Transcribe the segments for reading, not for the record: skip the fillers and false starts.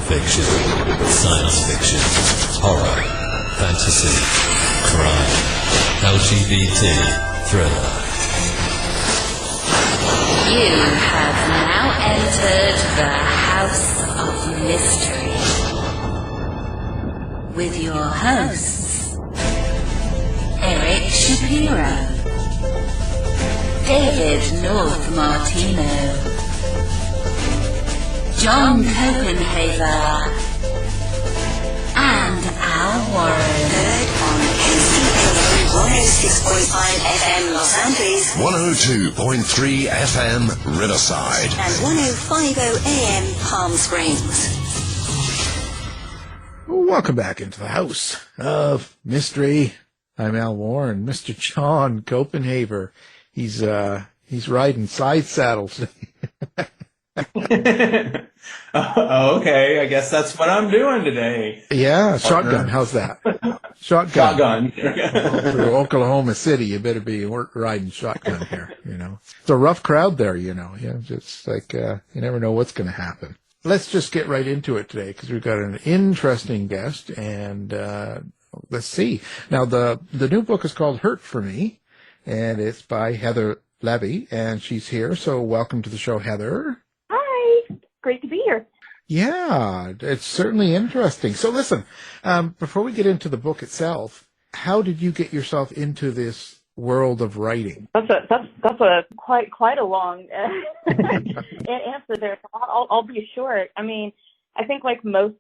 fiction, science fiction, horror, fantasy, crime, LGBT, thriller. You have now entered the House of Mystery with your hosts, Eric Shapiro, David North Martino, John Copenhaver, and Al Warren. Heard on KCAA 106.5 FM Los Angeles, 102.3 FM Riverside, and 105.0 AM Palm Springs. Welcome back into the House of Mystery. I'm Al Warren. Mr. John Copenhaver. He's riding side saddles. Okay, I guess that's what I'm doing today. Yeah, shotgun. How's that? Shotgun. Through Oklahoma City, you better be riding shotgun here, you know. It's a rough crowd there, you know. Yeah, just like, you never know what's going to happen. Let's just get right into it today because we've got an interesting guest and, let's see. Now, the new book is called Hurt for Me and it's by Heather Levy and she's here. So welcome to the show, Heather. Hi. Great to be here. Yeah, it's certainly interesting. So listen, before we get into the book itself, how did you get yourself into this world of writing? That's a quite a long answer there. I'll be short. I mean, I think like most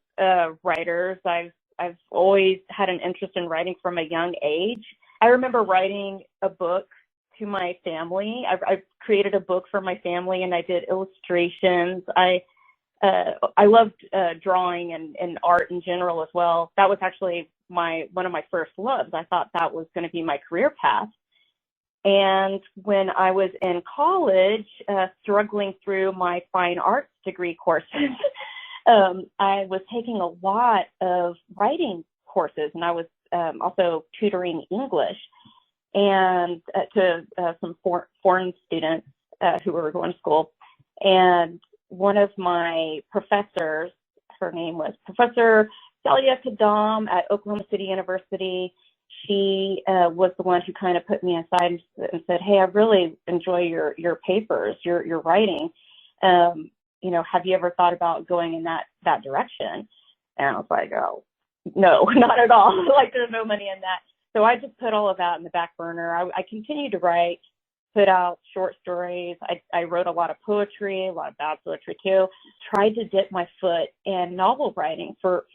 writers, I've always had an interest in writing from a young age. I remember writing a book to my family. I created a book for my family and I did illustrations. I loved drawing and art in general as well. That was actually one of my first loves. I thought that was going to be my career path. And when I was in college, struggling through my fine arts degree courses, I was taking a lot of writing courses and I was also tutoring English and to some foreign students who were going to school. And one of my professors, her name was Professor Celia Kadam at Oklahoma City University. She was the one who kind of put me aside and said, "Hey, I really enjoy your papers, your writing. You know, have you ever thought about going in that direction?" And I was like, "Oh, no, not at all. Like, there's no money in that." So I just put all of that in the back burner. I continued to write, put out short stories. I wrote a lot of poetry, a lot of bad poetry too. Tried to dip my foot in novel writing for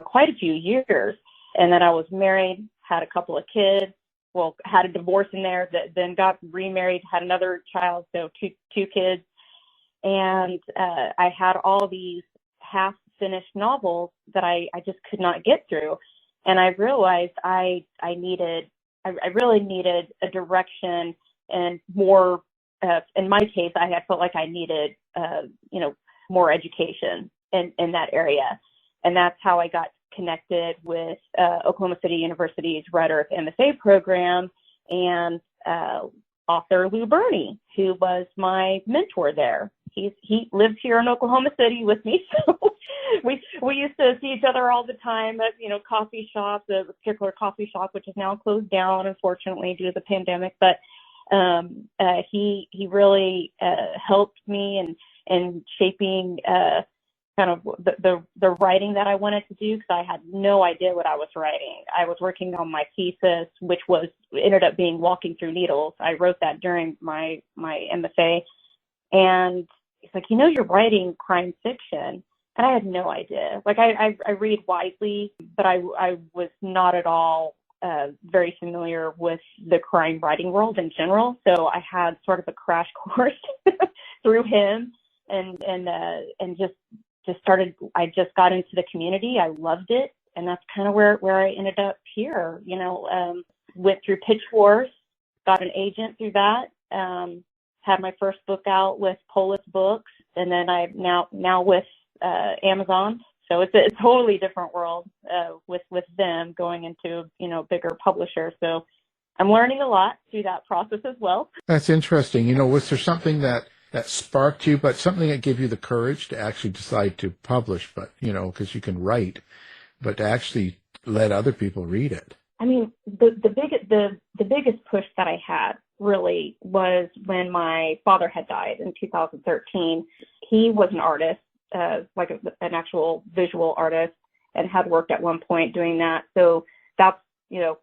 quite a few years. And then I was married, had a couple of kids, well, had a divorce in there, then got remarried, had another child, so two kids. And I had all these half-finished novels that I just could not get through. And I realized I really needed a direction and more, in my case, I had felt like I needed, more education in that area. And that's how I got connected with Oklahoma City University's Rhetoric MFA program and author Lou Burney, who was my mentor there. He lives here in Oklahoma City with me, so we used to see each other all the time at coffee shops. A particular coffee shop which is now closed down, unfortunately, due to the pandemic. But he really helped me in shaping kind of the writing that I wanted to do, because I had no idea what I was writing. I was working on my thesis, which ended up being Walking Through Needles. I wrote that during my MFA, and he's like, you're writing crime fiction. And I had no idea. Like, I read widely, but I was not at all very familiar with the crime writing world in general. So I had sort of a crash course through him, and just started. I just got into the community. I loved it, and that's kind of where I ended up here. Went through Pitch Wars, got an agent through that. Had my first book out with Polis Books, and then I now with Amazon. So it's a totally different world with them going into bigger publishers. So I'm learning a lot through that process as well. That's interesting. Was there something that that sparked you, but something that gave you the courage to actually decide to publish, but, because you can write, but to actually let other people read it? I mean, the biggest push that I had really was when my father had died in 2013. He was an artist, like an actual visual artist, and had worked at one point doing that. So that's,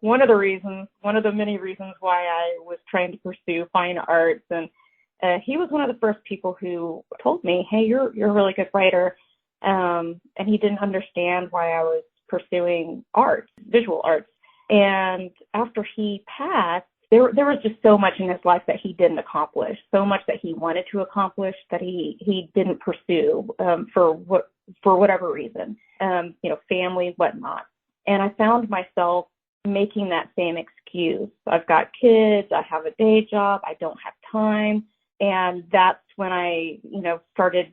one of the many reasons why I was trying to pursue fine arts. And he was one of the first people who told me, hey, you're a really good writer. And he didn't understand why I was pursuing art, visual arts. And after he passed, there was just so much in his life that he didn't accomplish, so much that he wanted to accomplish that he didn't pursue for whatever reason, family, whatnot. And I found myself making that same excuse. I've got kids, I have a day job, I don't have time. And that's when I started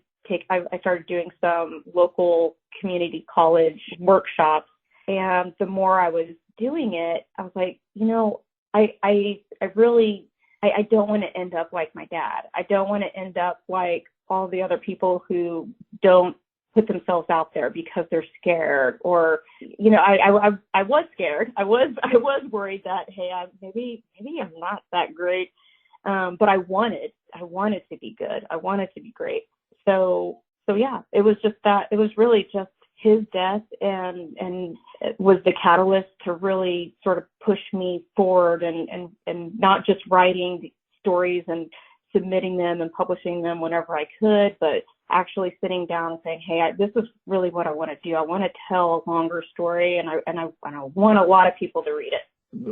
doing some local community college workshops. And the more I was doing it, I was like, I don't want to end up like my dad. I don't want to end up like all the other people who don't put themselves out there because they're scared, or, I was scared. I was worried that, hey, maybe I'm not that great. But I wanted to be good. I wanted to be great. So yeah, it was just that. It was really just his death and it was the catalyst to really sort of push me forward and not just writing stories and submitting them and publishing them whenever I could, but actually sitting down and saying, hey, this is really what I want to do. I want to tell a longer story, and I want a lot of people to read it.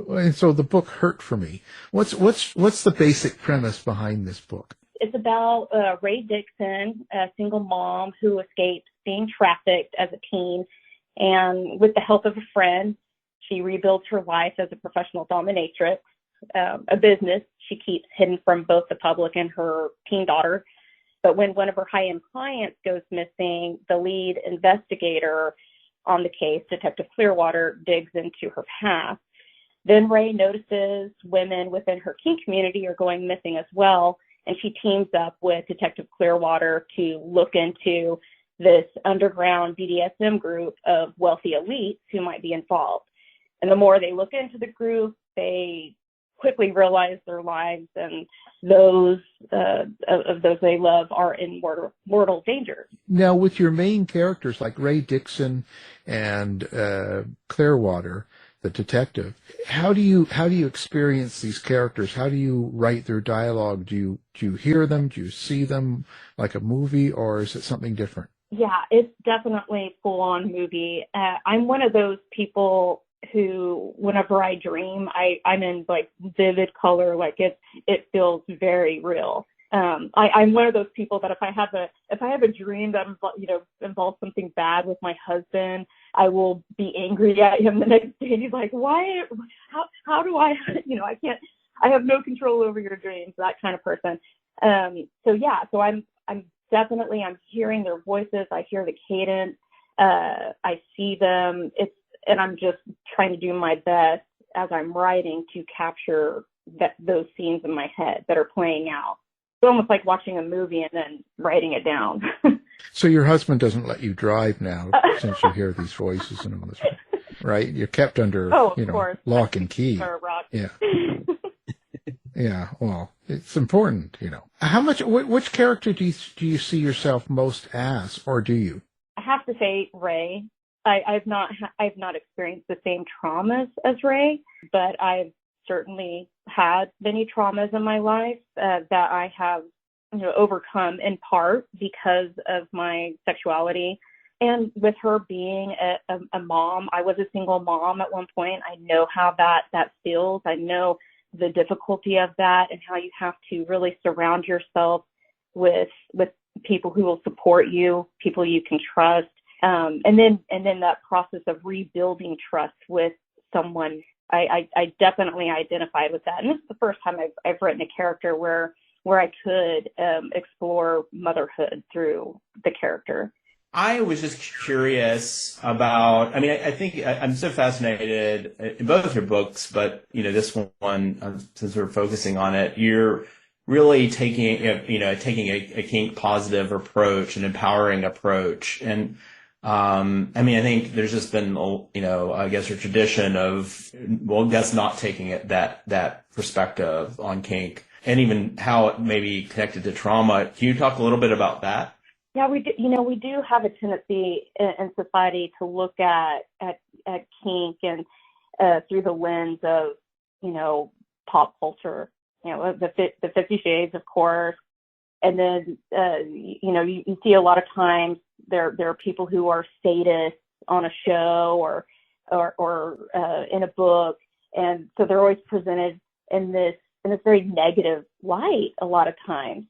And so the book Hurt for Me. What's the basic premise behind this book? It's about Rae Dixon, a single mom who escaped being trafficked as a teen, and with the help of a friend, she rebuilds her life as a professional dominatrix, a business she keeps hidden from both the public and her teen daughter. But when one of her high-end clients goes missing, the lead investigator on the case, Detective Clearwater, digs into her past. Then Rae notices women within her kink community are going missing as well, and she teams up with Detective Clearwater to look into this underground BDSM group of wealthy elites who might be involved. And the more they look into the group, they quickly realize their lives and those of those they love are in mortal danger. Now, with your main characters like Rae Dixon and Clearwater, the detective, how do you experience these characters? How do you write their dialogue? Do you hear them? Do you see them like a movie, or is it something different? Yeah, it's definitely full-on movie. I'm one of those people who, whenever I dream, I'm in like vivid color, like it feels very real. I'm one of those people that if I have a dream that involves something bad with my husband, I will be angry at him the next day. He's like, why? How do I? I have no control over your dreams. That kind of person. So I'm definitely hearing their voices. I hear the cadence. I see them. And I'm just trying to do my best as I'm writing to capture those scenes in my head that are playing out. It's almost like watching a movie and then writing it down. So your husband doesn't let you drive now since you hear these voices and all this, right? You're kept under, lock and key. Yeah. Yeah. Well, it's important, Which character do you see yourself most as, or do you? I have to say Rae. I've not experienced the same traumas as Rae, but I've certainly had many traumas in my life that I have, overcome in part because of my sexuality. And with her being a mom, I was a single mom at one point. I know how that feels. I know the difficulty of that and how you have to really surround yourself with people who will support you, people you can trust. And then that process of rebuilding trust with someone, I definitely identified with that. And this is the first time I've written a character where I could explore motherhood through the character. I was just curious about, I think I'm so fascinated in both your books, but, this one, since we're focusing on it, you're really taking a kink positive approach, an empowering approach. And I mean, I think there's just been, I guess, a tradition of, well, that's not taking it that perspective on kink, and even how it may be connected to trauma. Can you talk a little bit about that? Yeah, we do. We do have a tendency in society to look at kink and through the lens of, pop culture. The 50 Shades, of course, and then you see a lot of times there are people who are sadists on a show or in a book, and so they're always presented in this very negative light a lot of times.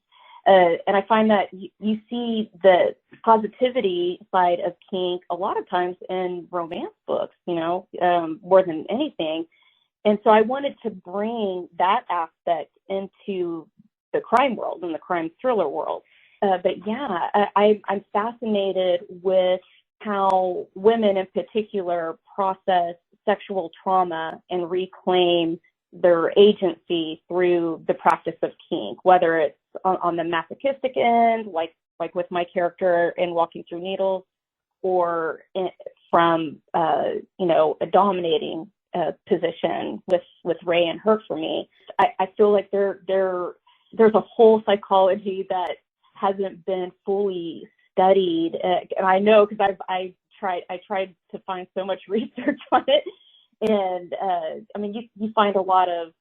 And I find that you see the positivity side of kink a lot of times in romance books, more than anything. And so I wanted to bring that aspect into the crime world and the crime thriller world. But yeah, I'm fascinated with how women in particular process sexual trauma and reclaim their agency through the practice of kink, whether it's on the masochistic end, like with my character in Walking Through Needles, or from a dominating position with Rae and Hurt for me. I feel like there's a whole psychology that hasn't been fully studied, and I know because I tried to find so much research on it. And I mean, you find a lot of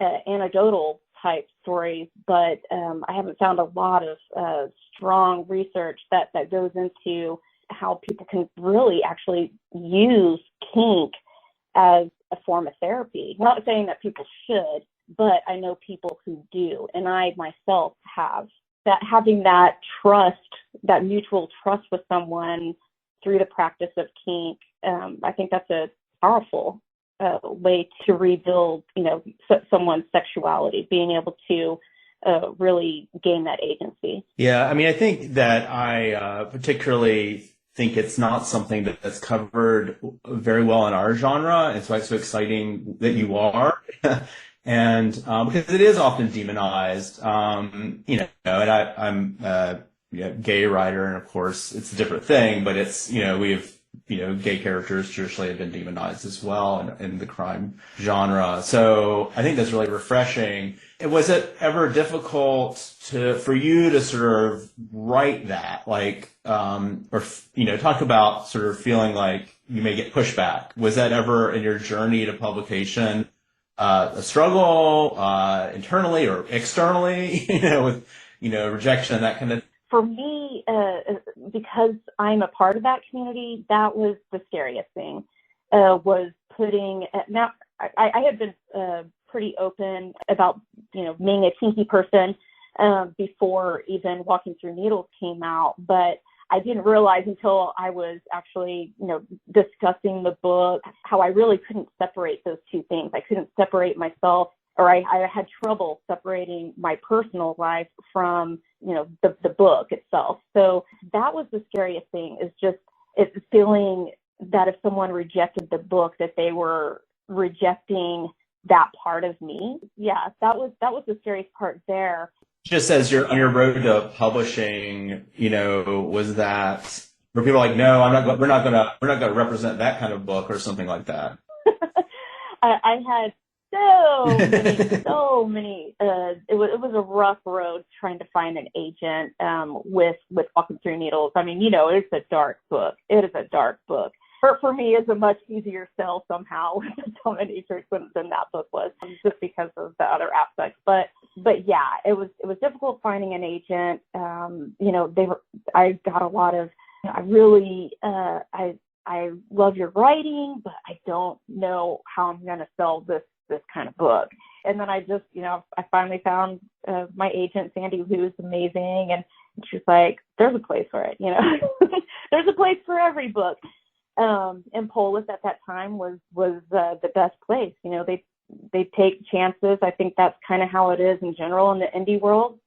anecdotal type stories, but I haven't found a lot of strong research that goes into how people can really actually use kink as a form of therapy. Not saying that people should, but I know people who do, and I myself have. That having that trust, that mutual trust with someone through the practice of kink, I think that's a powerful way to rebuild, someone's sexuality, being able to really gain that agency. Yeah, I mean, I think that I particularly think it's not something that's covered very well in our genre, and so it's so exciting that you are. And because it is often demonized, and I'm a gay writer, and of course it's a different thing, but it's, we've, gay characters traditionally have been demonized as well in the crime genre. So I think that's really refreshing. Was it ever difficult for you to sort of write that, talk about sort of feeling like you may get pushback? Was that ever in your journey to publication a struggle internally or externally, with rejection and that kind of? For me, because I'm a part of that community, that was the scariest thing. Was putting now. I had been pretty open about being a kinky person before even Walking Through Needles came out, but I didn't realize until I was actually, discussing the book, how I really couldn't separate those two things. I couldn't separate myself, or I had trouble separating my personal life from, the book itself. So that was the scariest thing, is just it's feeling that if someone rejected the book, that they were rejecting that part of me. Yeah, that was the scariest part there. Just as you're on your road to publishing, was that, were people like, no, we're not gonna represent that kind of book or something like that? I had so many. It was a rough road trying to find an agent with Walking Through Needles. I mean, it's a dark book. It is a dark book. For me, it's a much easier sell somehow with the dominatrix than that book was, just because of the other aspects. But yeah, it was difficult finding an agent. I got a lot of, I really, I love your writing, but I don't know how I'm going to sell this kind of book. And then I just, I finally found my agent, Sandy, who's amazing. And she's like, there's a place for it, there's a place for every book. And Polis at that time was the best place. They take chances. I think that's kind of how it is in general in the indie world.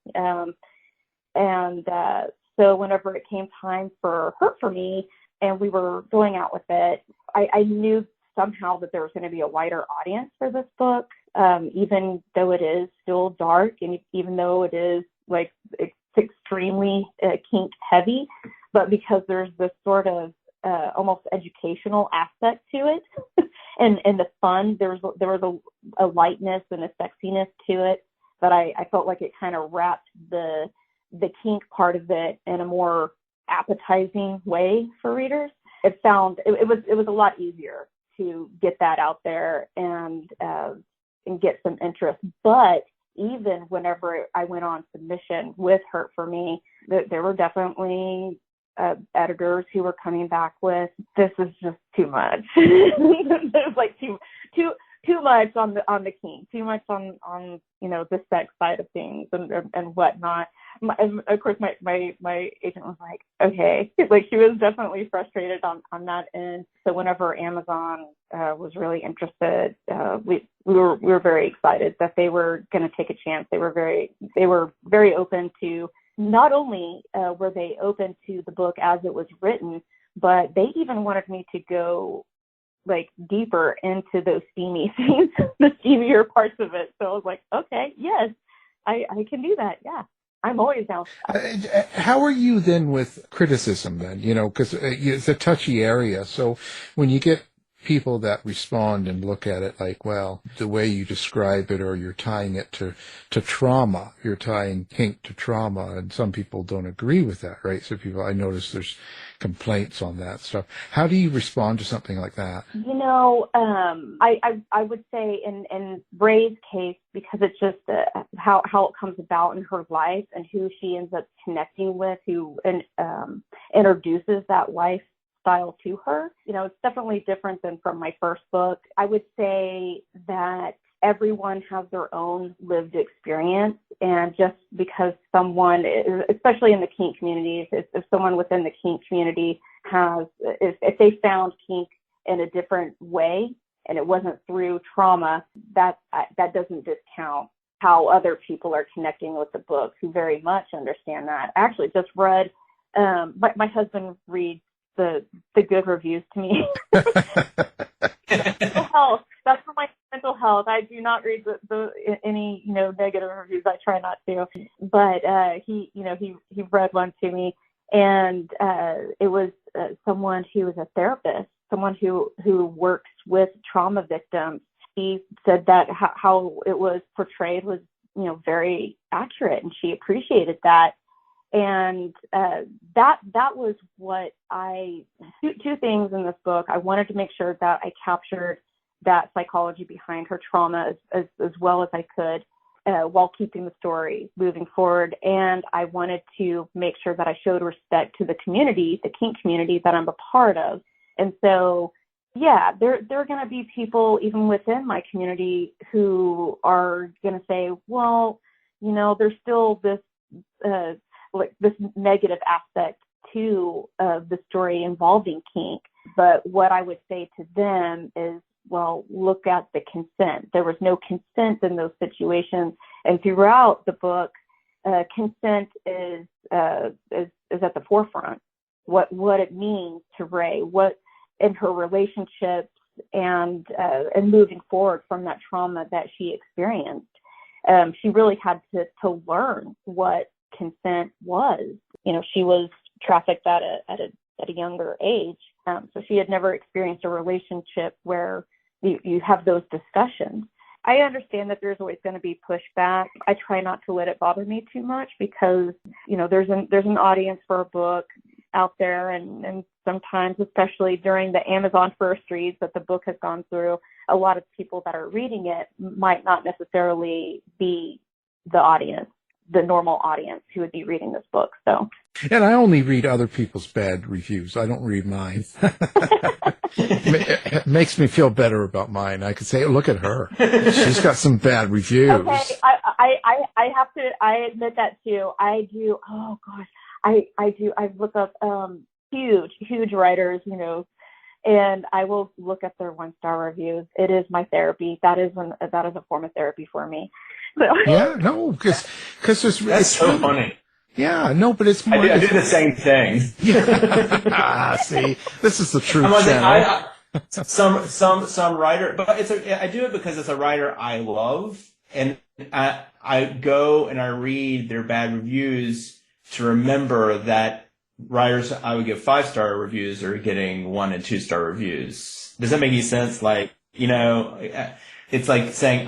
So whenever it came time for Hurt for Me and we were going out with it, I knew somehow that there was going to be a wider audience for this book. even though it is still dark and even though it is like it's extremely kink heavy, but because there's this sort of almost educational aspect to it and the fun, there was a lightness and a sexiness to it that I felt like it kind of wrapped the kink part of it in a more appetizing way for readers. It was a lot easier to get that out there and get some interest. But even whenever I went on submission with Hurt for Me, there were definitely editors who were coming back with, this is just too much. There's like too much on the kink, too much on the sex side of things and whatnot. Of course, my agent was like, okay, like she was definitely frustrated on that end. So whenever Amazon was really interested, we were very excited that they were going to take a chance. They were very open to. Not only were they open to the book as it was written, but they even wanted me to go like deeper into those steamy scenes, the steamier parts of it. So I was like, okay, yes, I can do that. Yeah, I'm always down. How are you then with criticism then? Because it's a touchy area. So when you get people that respond and look at it like, well, the way you describe it, or you're tying it to trauma, you're tying kink to trauma, and some people don't agree with that, right? So I notice there's complaints on that stuff. How do you respond to something like that? I would say in Rae's case, because it's just how it comes about in her life and who she ends up connecting with, who introduces that lifestyle to her. It's definitely different than from my first book. I would say that everyone has their own lived experience, and just because someone, especially in the kink communities, if someone within the kink community if they found kink in a different way and it wasn't through trauma, that doesn't discount how other people are connecting with the book who very much understand that. I actually just read, my husband reads the good reviews to me. Mental health. That's for my mental health. I do not read any negative reviews. I try not to. But he read one to me, and it was someone who was a therapist, someone who works with trauma victims. He said that how it was portrayed was very accurate, and she appreciated that. And that was what two things in this book. I wanted to make sure that I captured that psychology behind her trauma as well as I could, while keeping the story moving forward. And I wanted to make sure that I showed respect to the community, the kink community that I'm a part of. And so, yeah, there are going to be people even within my community who are going to say, well, there's still this this negative aspect to the story involving kink. But what I would say to them is, well, look at the consent. There was no consent in those situations. And throughout the book, consent is at the forefront. What it means to Rae, what in her relationships and moving forward from that trauma that she experienced. She really had to learn what consent was. She was trafficked at a younger age, so she had never experienced a relationship where you have those discussions. I understand that there's always going to be pushback. I try not to let it bother me too much because there's an audience for a book out there, and sometimes, especially during the Amazon first reads that the book has gone through, a lot of people that are reading it might not necessarily be the audience, the normal audience who would be reading this book. So, and I only read other people's bad reviews. I don't read mine. It makes me feel better about mine. I could say, look at her. She's got some bad reviews. Okay, I have to, I admit that too. I do. Oh gosh, I do. I look up huge writers, and I will look at their 1-star reviews. It is my therapy. That is a form of therapy for me. So. Yeah, no, because that's so funny. Yeah, no, but it's more. I do the same thing. Yeah. See, this is the truth channel. some writer, but I do it because it's a writer I love, and I go and I read their bad reviews to remember that writers I would give 5-star reviews are getting 1 and 2-star reviews. Does that make any sense? Like, it's like saying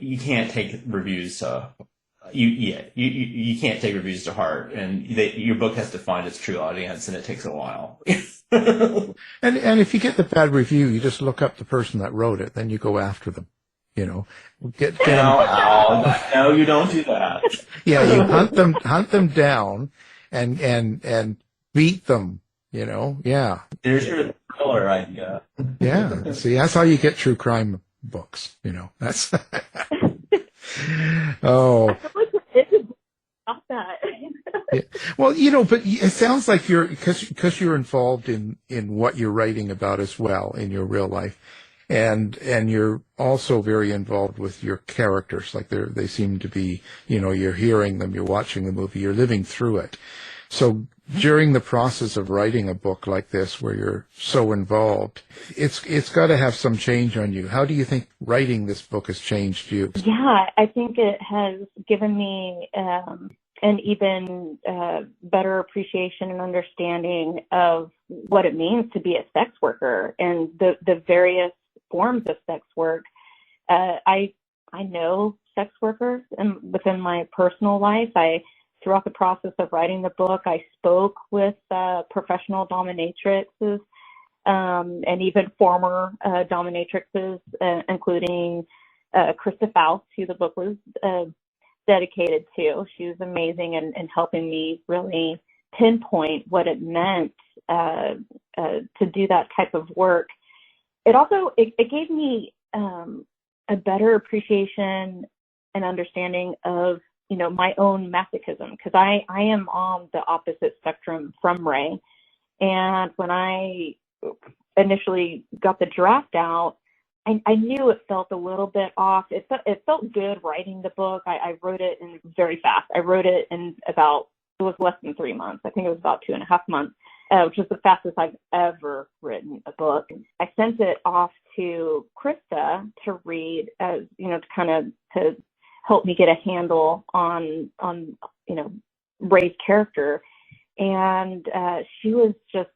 you can't take reviews you can't take reviews to heart, and your book has to find its true audience, and it takes a while. And if you get the bad review, you just look up the person that wrote it, then you go after them. No, you don't do that. Yeah, you hunt them down, and beat them. Yeah. There's your thriller idea. Yeah. See, that's how you get true crime books. That's. Oh. Stop that. Yeah. Well, but it sounds like because you're involved in what you're writing about as well in your real life, and you're also very involved with your characters. Like they seem to be, you're hearing them, you're watching the movie, you're living through it. So during the process of writing a book like this, where you're so involved, it's got to have some change on you. How do you think writing this book has changed you? Yeah, I think it has given me an even better appreciation and understanding of what it means to be a sex worker and the various forms of sex work. I know sex workers, and within my personal life, throughout the process of writing the book, I spoke with professional dominatrixes and even former dominatrixes, including Krista Faust, who the book was dedicated to. She was amazing in helping me really pinpoint what it meant to do that type of work. It also it gave me a better appreciation and understanding of my own masochism, because I am on the opposite spectrum from Rae. And when I initially got the draft out, I knew it felt a little bit off. It felt good writing the book. I wrote it in very fast. I wrote it in it was less than 3 months. I think it was about 2.5 months, which is the fastest I've ever written a book. I sent it off to Krista to read, as to help me get a handle on Rae's character. And she was just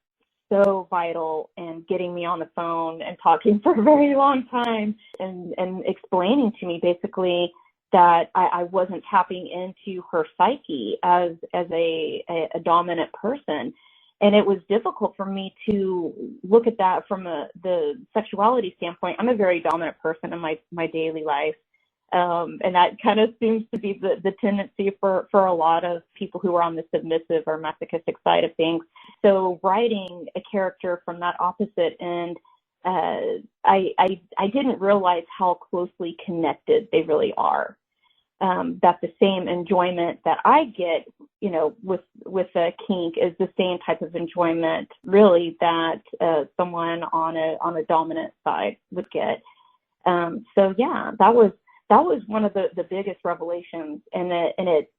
so vital in getting me on the phone and talking for a very long time and explaining to me basically that I wasn't tapping into her psyche as a dominant person. And it was difficult for me to look at that from the sexuality standpoint. I'm a very dominant person in my daily life. And that kind of seems to be the tendency for a lot of people who are on the submissive or masochistic side of things. So writing a character from that opposite end, I didn't realize how closely connected they really are. That the same enjoyment that I get, with a kink is the same type of enjoyment really that someone on a dominant side would get. So yeah, that was one of the biggest revelations, and it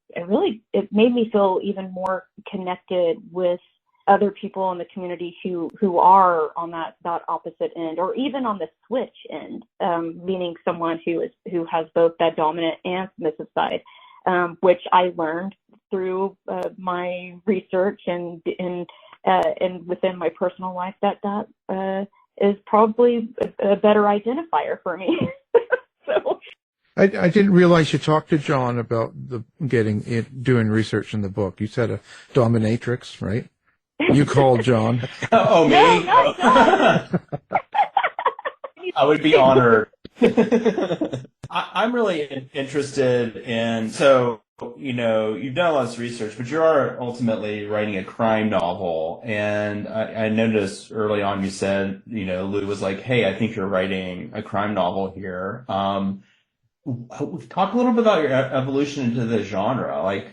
made me feel even more connected with other people in the community who are on that opposite end, or even on the switch end, meaning someone who has both that dominant and submissive side, which I learned through my research and within my personal life that is probably a better identifier for me. So. I didn't realize you talked to John about doing research in the book. You said a dominatrix, right? You called John. Oh, me? No. I would be honored. I'm really interested in, so, you've done a lot of research, but you are ultimately writing a crime novel. And I noticed early on you said, Lou was like, hey, I think you're writing a crime novel here. Talk a little bit about your evolution into the genre. Like,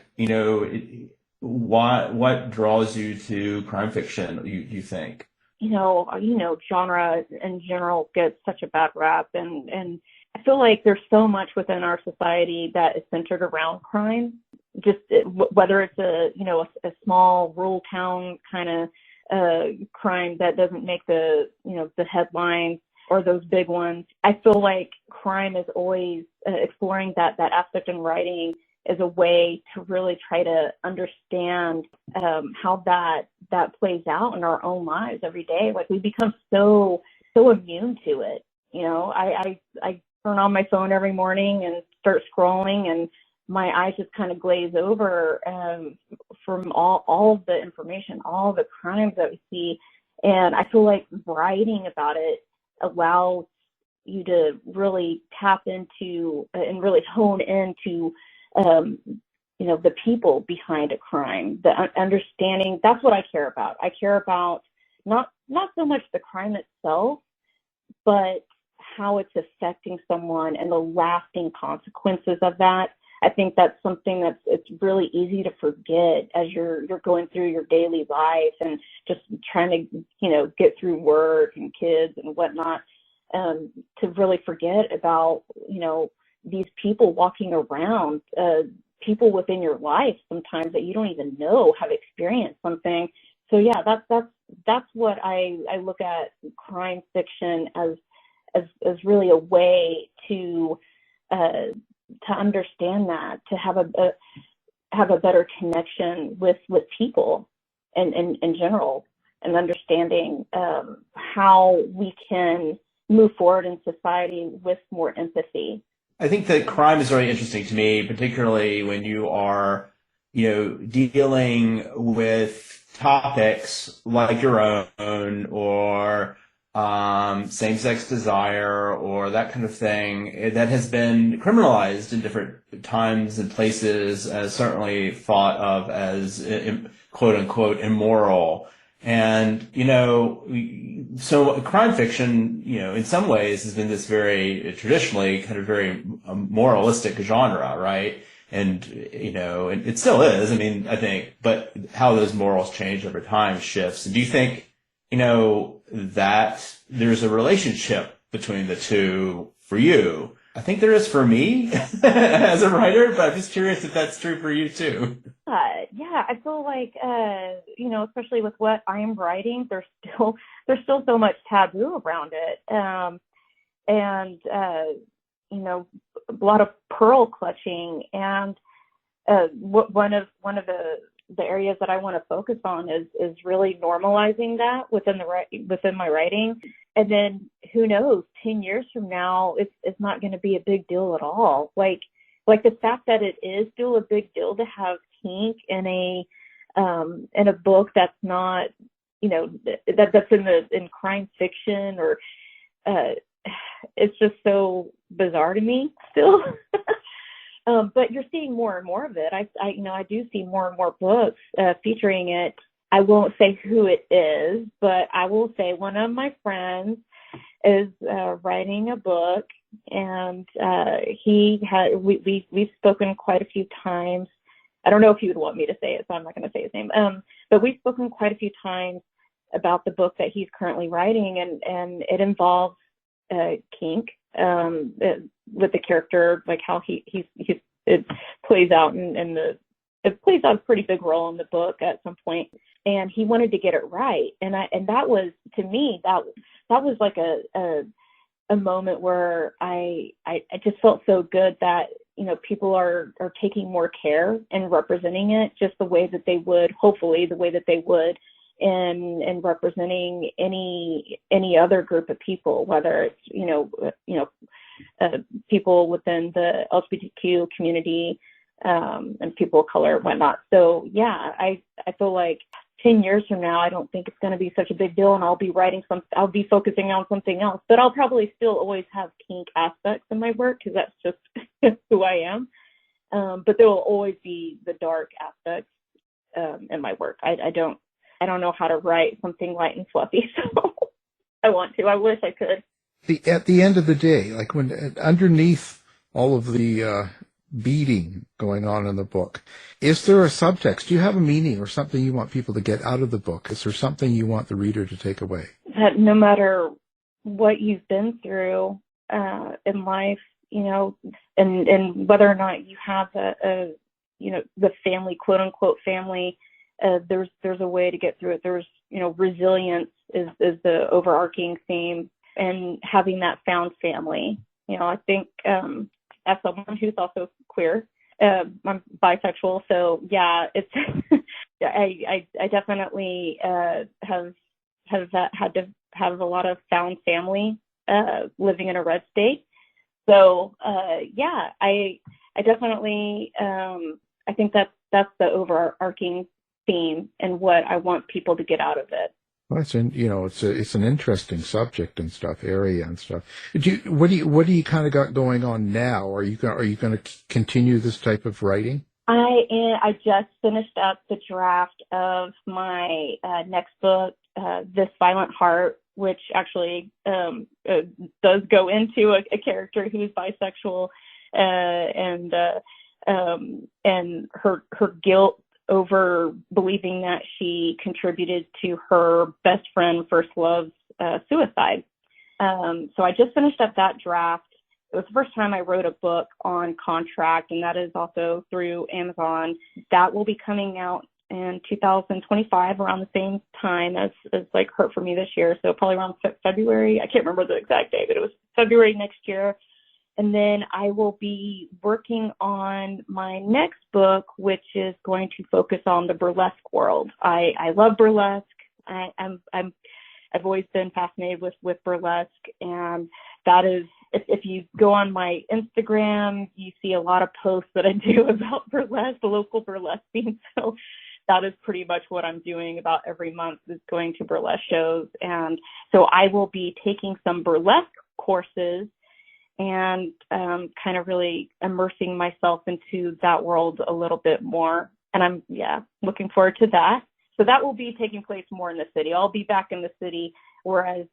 what draws you to crime fiction, you think? Genre in general gets such a bad rap, and I feel like there's so much within our society that is centered around crime. Just whether it's a small rural town kind of crime that doesn't make the headlines or those big ones. I feel like crime is always exploring that aspect in writing as a way to really try to understand how that plays out in our own lives every day. Like, we become so immune to it. I turn on my phone every morning and start scrolling, and my eyes just kind of glaze over from all of the information, all the crimes that we see. And I feel like writing about it allows you to really tap into and really hone into the people behind a crime, the understanding. That's what I care about. I care about not so much the crime itself, but how it's affecting someone and the lasting consequences of that. I think that's something it's really easy to forget as you're going through your daily life and just trying to, get through work and kids and whatnot, to really forget about, these people walking around, people within your life sometimes that you don't even know have experienced something. So yeah, that's what I look at crime fiction as really a way to understand that, to have a better connection with people and in general, and understanding how we can move forward in society with more empathy. I think that crime is very interesting to me, particularly when you are, dealing with topics like your own, or same-sex desire, or that kind of thing that has been criminalized in different times and places, as certainly thought of as quote-unquote immoral. And, so crime fiction, in some ways has been this very traditionally kind of very moralistic genre, right? And, and it still is, I think, but how those morals change over time shifts. And do you think, that there's a relationship between the two for you? I think there is for me as a writer, but I'm just curious if that's true for you too. Yeah, I feel like, especially with what I am writing, there's still so much taboo around it. And a lot of pearl clutching. And one of the areas that I want to focus on is really normalizing that within my writing. And then who knows, 10 years from now, it's not going to be a big deal at all. Like the fact that it is still a big deal to have kink in a book that's not, that's in crime fiction, or it's just so bizarre to me still. But you're seeing more and more of it. I do see more and more books featuring it. I won't say who it is, but I will say one of my friends is writing a book, and we've spoken quite a few times. I don't know if he would want me to say it, so I'm not going to say his name. But we've spoken quite a few times about the book that he's currently writing, and it involves kink with the character, like how it plays out it plays out a pretty big role in the book at some point. And he wanted to get it right, and that was, to me, that was like a moment where I just felt so good that people are taking more care and representing it just the way that they would, hopefully the way that they would in representing any other group of people, whether it's people within the LGBTQ community, and people of color and whatnot. So yeah, I feel like 10 years from now, I don't think it's going to be such a big deal, and I'll be focusing on something else, but I'll probably still always have kink aspects in my work, because that's just who I am. But there will always be the dark aspects in my work. I don't know how to write something light and fluffy, so I want to. I wish I could. At the end of the day, like when underneath all of the beating going on in the book, is there a subtext? Do you have a meaning or something you want people to get out of the book? Is there something you want the reader to take away? That no matter what you've been through in life, and whether or not you have the family, quote unquote family, there's a way to get through it. resilience is the overarching theme, and having that found family. I think as someone who's also queer, I'm bisexual, so yeah, it's I definitely have had to have a lot of found family living in a red state. So yeah, I definitely I think that's the overarching theme and what I want people to get out of it. Well, it's an interesting subject and stuff, area and stuff. What do you kind of got going on now? Are you going to continue this type of writing? I just finished up the draft of my next book, This Violent Heart, which actually does go into a character who's bisexual, and her guilt over believing that she contributed to her best friend, first love's suicide. So I just finished up that draft. It was the first time I wrote a book on contract, and that is also through Amazon. That will be coming out in 2025, around the same time as like Hurt for Me this year. So probably around February. I can't remember the exact date, but it was February next year. And then I will be working on my next book, which is going to focus on the burlesque world. I love burlesque. I've always been fascinated with burlesque, and that is, if you go on my Instagram, you see a lot of posts that I do about burlesque, the local burlesque scene. So that is pretty much what I'm doing about every month, is going to burlesque shows. And so I will be taking some burlesque courses and kind of really immersing myself into that world a little bit more. And I'm, looking forward to that. So that will be taking place more in the city. I'll be back in the city, whereas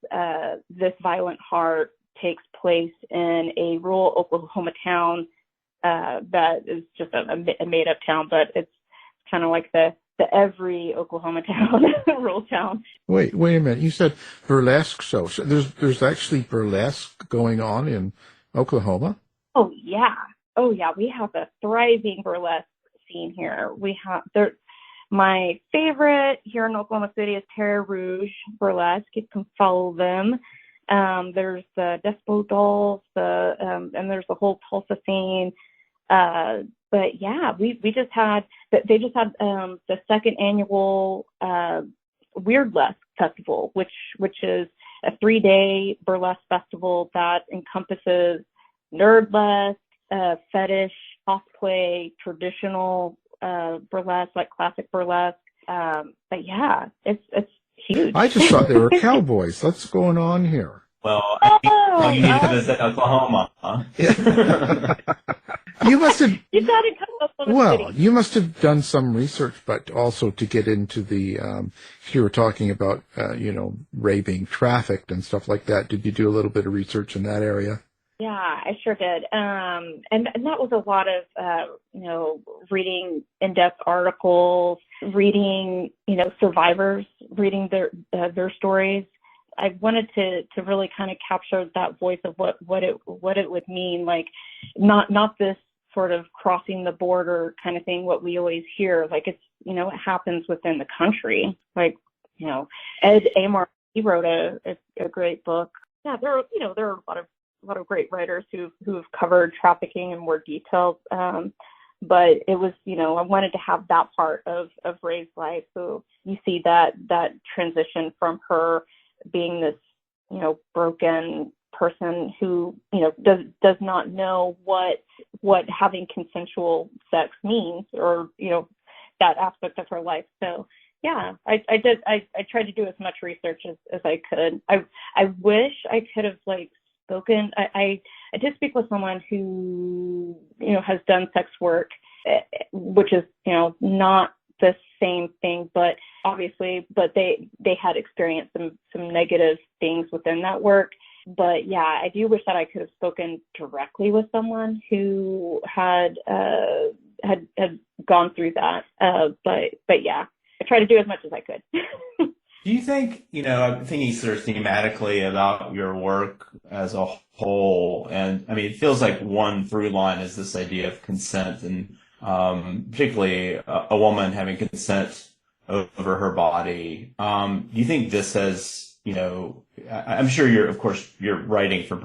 This Violent Heart takes place in a rural Oklahoma town that is just a made-up town, but it's kind of like the every Oklahoma town, rural town. Wait a minute. You said burlesque show. So there's actually burlesque going on in Oklahoma? Oh yeah. We have a thriving burlesque scene here. We have my favorite here in Oklahoma City is Terre Rouge Burlesque. You can follow them. There's the Despo Dolls, and there's the whole Tulsa scene. But yeah, they just had the second annual Weirdlesque Festival, which is a 3-day burlesque festival that encompasses nerdlesque, fetish, cosplay, traditional burlesque, like classic burlesque. But yeah, it's huge. I just thought they were cowboys. What's going on here? Well, I think you need to visit Oklahoma, huh? You must have. You gotta come up with Well, you must have done some research, but also to get into the. You were talking about, Rae being trafficked and stuff like that. Did you do a little bit of research in that area? Yeah, I sure did. And that was a lot of, reading in-depth articles, reading, survivors, reading their stories. I wanted to really kind of capture that voice of what it would mean, like not this sort of crossing the border kind of thing, what we always hear, like it's, it happens within the country. Like, Ed Amar, he wrote a great book. Yeah, there are a lot of great writers who've covered trafficking in more detail. But it was, I wanted to have that part of Rae's life. So you see that transition from her being this, broken person who, does not know what having consensual sex means, or, that aspect of her life. So yeah, I tried to do as much research as I could. I wish I could have spoken. I did speak with someone who, has done sex work, which is, not the same thing, but they had experienced some negative things within that work. But yeah, I do wish that I could have spoken directly with someone who had gone through that. But yeah, I tried to do as much as I could. Do you think, I'm thinking sort of thematically about your work as a whole, and I mean, it feels like one through line is this idea of consent, and particularly a woman having consent over her body. Do you think this has, I'm sure you're writing from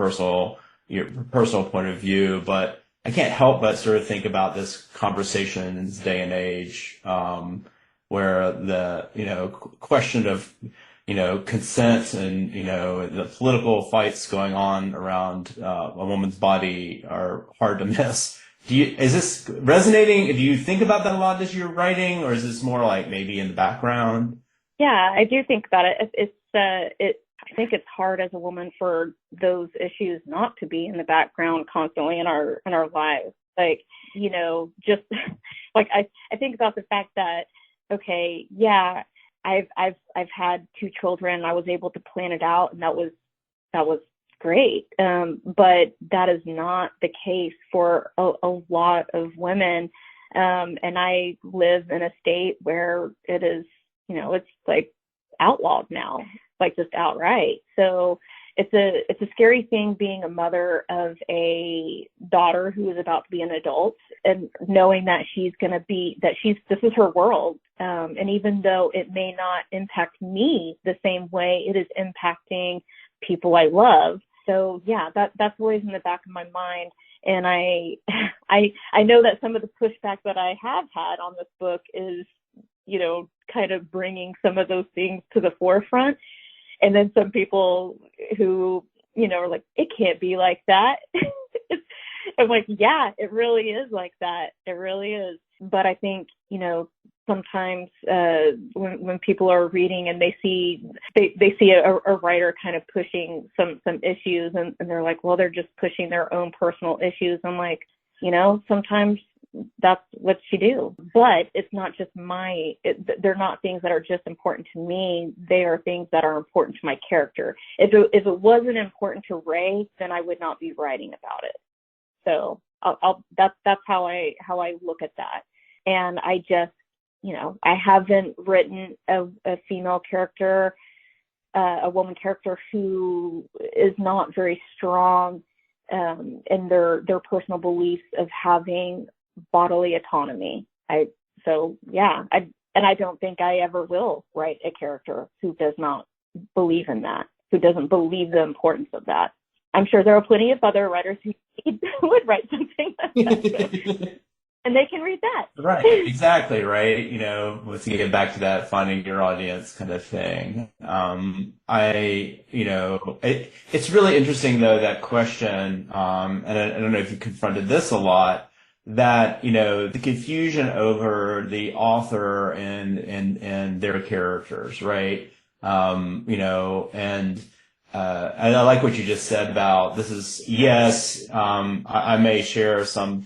your personal point of view, but I can't help but sort of think about this conversation in this day and age, where the, question of, consent and, the political fights going on around a woman's body are hard to miss. Is this resonating? Do you think about that a lot as you're writing, or is this more like maybe in the background? Yeah, I do think about it. I think it's hard as a woman for those issues not to be in the background constantly in our lives. Like, just like I think about the fact that, okay, yeah, I've had 2 children. I was able to plan it out, and that was great. But that is not the case for a lot of women. And I live in a state where it is, it's like outlawed now, like just outright. So it's a scary thing being a mother of a daughter who is about to be an adult, and knowing that this is her world. And even though it may not impact me the same way, it is impacting people I love. So yeah, that's always in the back of my mind. And I know that some of the pushback that I have had on this book is, kind of bringing some of those things to the forefront. And then some people who, are like, it can't be like that. I'm like, yeah, it really is like that. It really is. But I think, sometimes when people are reading and they see a writer kind of pushing some issues, and they're like, well, they're just pushing their own personal issues. I'm like, sometimes that's what you do. But it's not just they're not things that are just important to me. They are things that are important to my character. If it wasn't important to Rae, then I would not be writing about it. So that's how I look at that. And I just, I haven't written a female character, a woman character who is not very strong in their personal beliefs of having bodily autonomy. I don't think I ever will write a character who does not believe in that, who doesn't believe the importance of that. I'm sure there are plenty of other writers who would write something like that. And they can read that. Right, exactly, right? Let's get back to that finding your audience kind of thing. It's really interesting though, that question, and I don't know if you confronted this a lot, that, the confusion over the author and their characters, right? I like what you just said about this is, yes, I may share some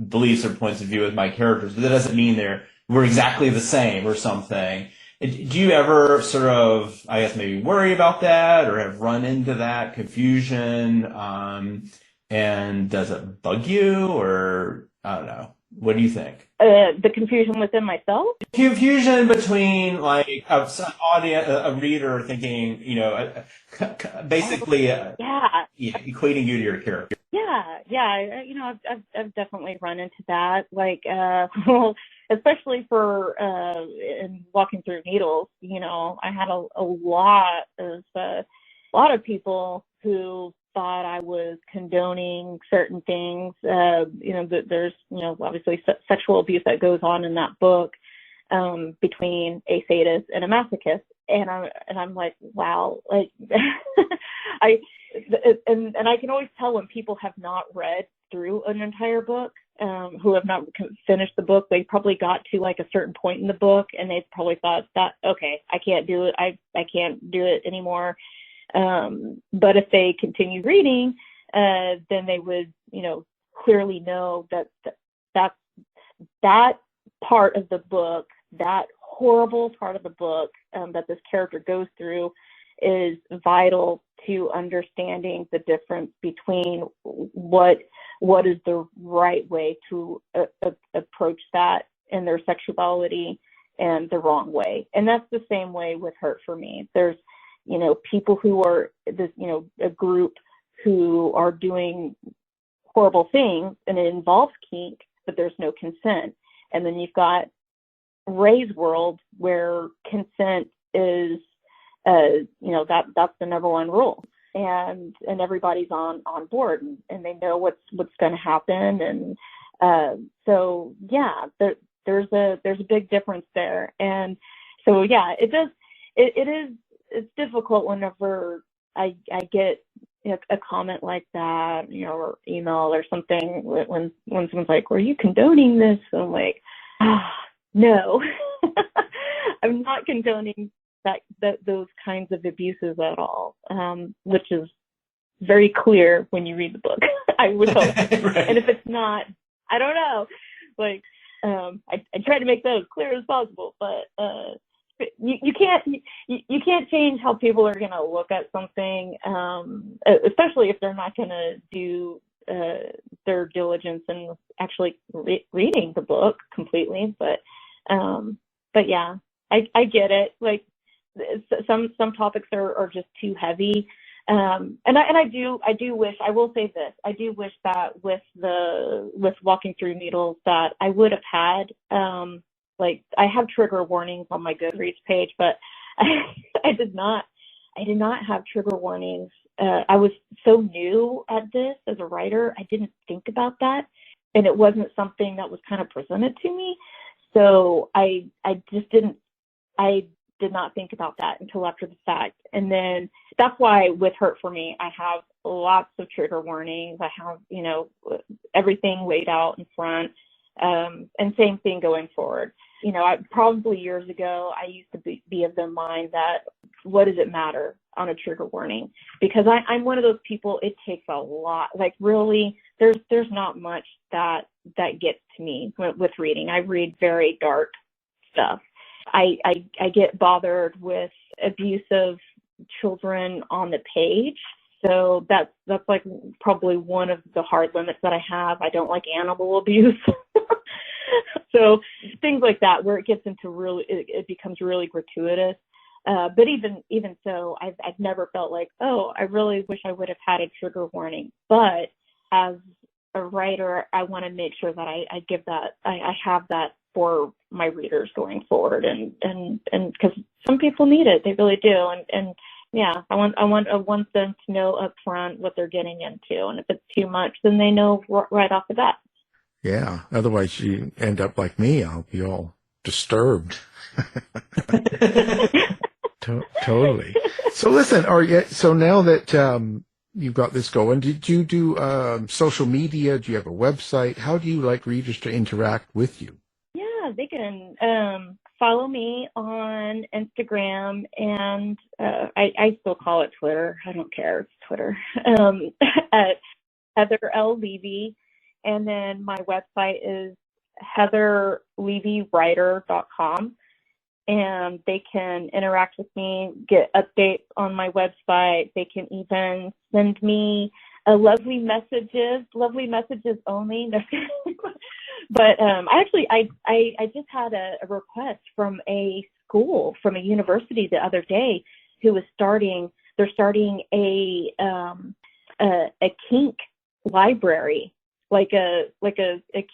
beliefs or points of view with my characters, but that doesn't mean we're exactly the same or something. Do you ever sort of, I guess, maybe worry about that or have run into that confusion? And does it bug you, or I don't know? What do you think? The confusion within myself? Confusion between like a reader thinking, basically equating you to your character. Yeah. I've definitely run into that. Like, especially for in Walking Through Needles, I had a lot of people who thought I was condoning certain things. There's, obviously sexual abuse that goes on in that book between a sadist and a masochist. And I'm like, wow, like, I can always tell when people have not read through an entire book, who have not finished the book. They probably got to like a certain point in the book and they probably thought that, okay, I can't do it. I can't do it anymore. But if they continue reading, then they would, clearly know that part of the book, that horrible part of the book that this character goes through, is vital to understanding the difference between what is the right way to approach that in their sexuality and the wrong way. And that's the same way with Hurt for Me. There's, people who are this, a group who are doing horrible things, and it involves kink, but there's no consent. And then you've got Rae's world, where consent is, that's the number one rule, and everybody's on board, and they know what's going to happen, and so yeah, there's a big difference there, and so yeah, it's difficult whenever I get a comment like that, or email or something, when someone's like, "Were you condoning this?" And I'm like, no, I'm not condoning those kinds of abuses at all, which is very clear when you read the book. I would hope, right. And if it's not, I don't know. Like, I try to make that as clear as possible, but you can't change how people are going to look at something, especially if they're not going to do their diligence and actually reading the book completely. But yeah, I get it. Like, some topics are just too heavy. And I do wish, I will say this, I do wish that with Walking Through Needles that I would have had, like, I have trigger warnings on my Goodreads page, but I did not have trigger warnings. I was so new at this as a writer, I didn't think about that, and it wasn't something that was kind of presented to me. So I did not think about that until after the fact. And then that's why with Hurt for Me, I have lots of trigger warnings. I have, everything laid out in front. And same thing going forward. Probably years ago, I used to be of the mind that what does it matter on a trigger warning? Because I'm one of those people, it takes a lot. Like, really, there's not much that gets to me with reading. I read very dark stuff. I get bothered with abusive children on the page. So that's like probably one of the hard limits that I have. I don't like animal abuse. So things like that, where it gets into it becomes really gratuitous. But even so, I've never felt like, oh, I really wish I would have had a trigger warning. But as a writer, I want to make sure that I give that, I have that for my readers going forward, and because some people need it, they really do, and yeah, I want them to know up front what they're getting into, and if it's too much, then they know right off the bat. Yeah, otherwise you end up like me. I'll be all disturbed. Totally. So listen, so now that you've got this going, did you do social media? Do you have a website? How do you like readers to interact with you? Yeah, they can follow me on Instagram, and I still call it Twitter. I don't care. It's Twitter. At Heather L. Levy. And then my website is heatherlevywriter.com. And they can interact with me, get updates on my website. They can even send me lovely messages only. But I just had a request from a school, from a university the other day, who was they're starting a kink library, like a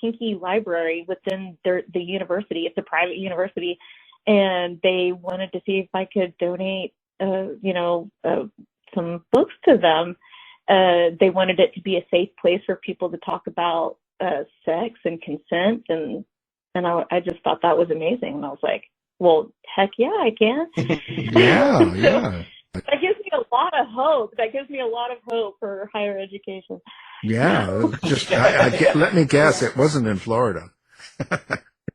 kinky library within the university. It's a private university, and they wanted to see if I could donate, some books to them. They wanted it to be a safe place for people to talk about sex and consent, and I just thought that was amazing. And I was like, well, heck yeah, I can. Yeah. That gives me a lot of hope. For higher education. Yeah, just let me guess, it wasn't in Florida.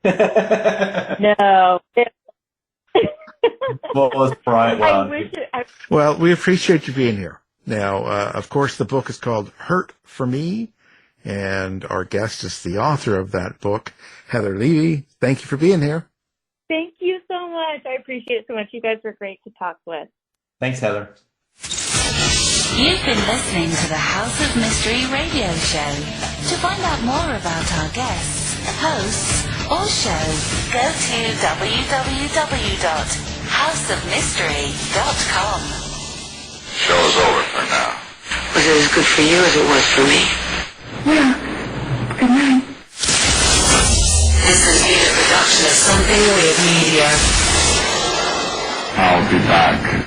No. What was right? Well, we appreciate you being here. Now, of course, the book is called Hurt for Me, and our guest is the author of that book, Heather Levy. Thank you for being here. Thank you so much. I appreciate it so much. You guys were great to talk with. Thanks, Heather. You've been listening to the House of Mystery radio show. To find out more about our guests, hosts, or show, go to www.houseofmystery.com. Show's over for now. Was it as good for you as it was for me? Yeah. Good night. This has been a production of Something Weird Media. I'll be back.